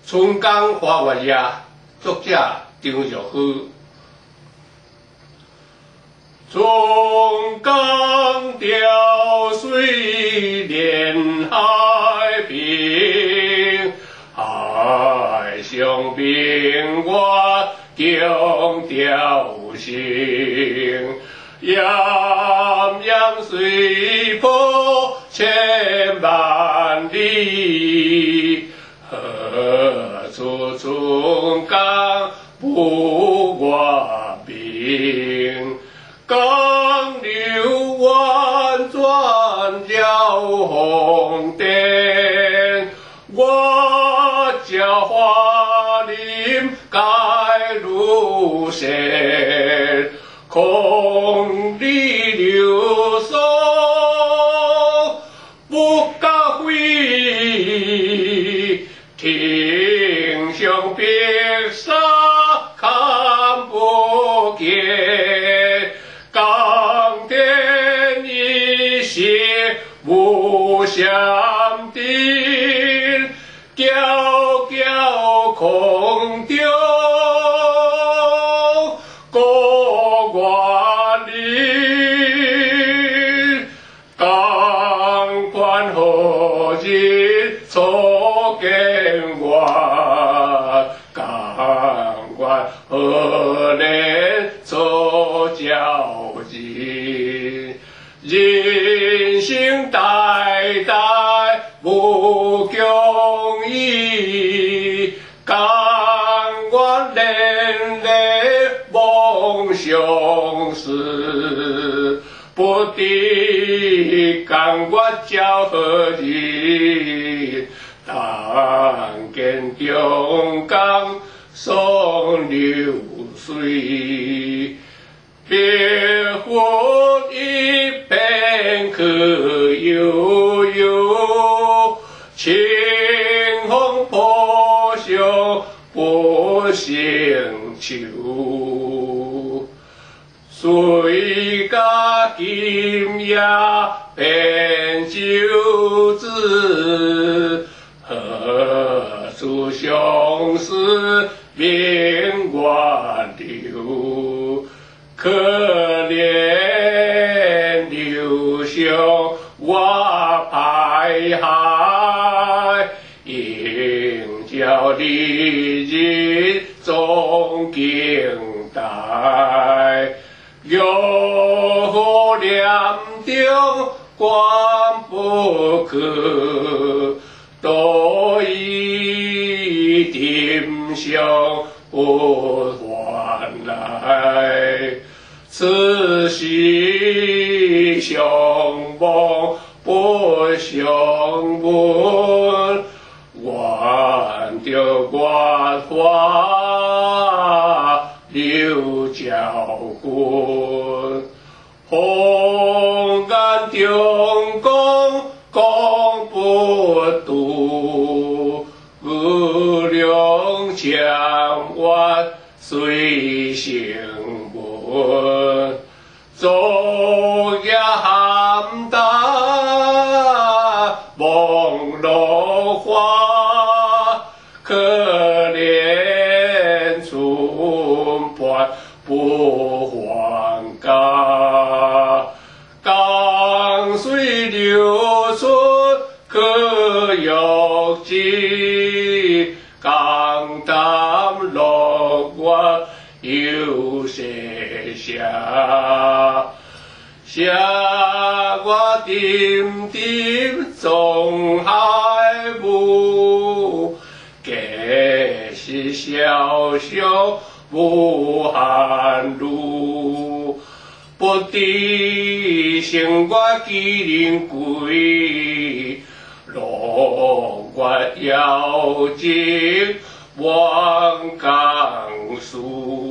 春江花月夜，作者张玉虎。春江潮水连海平，海上明月共潮生。炎炎水波千万里，何处春江不我名？江流婉转绕红尘，我教花林盖如线，空里流松不敢回，庭上碧纱看不见，江天一线无相定，迢迢空中过万里，江畔何日初见我？江畔何年初交集？人生代代无共依，甘愿连累梦相思，不敌甘愿交何日？但见中江送流水，别魂一片可悠悠，清风破袖不胜秋。谁家今夜变酒子？何处相思明月流？可怜流向我徘徊，应教丽人终更待。玉壶帘中关不可，多一丁香不还来。此时相望不相闻，愿得关花留娇君。红颜中宫讲不渡，无量江湾水成文。昨夜邯郸梦落花，可怜春半不还家。江水流出可欲知，江淡落月有些下。下我点点中海雾，皆是潇潇无限路。不敌生我几人归，落月遥尽望江树。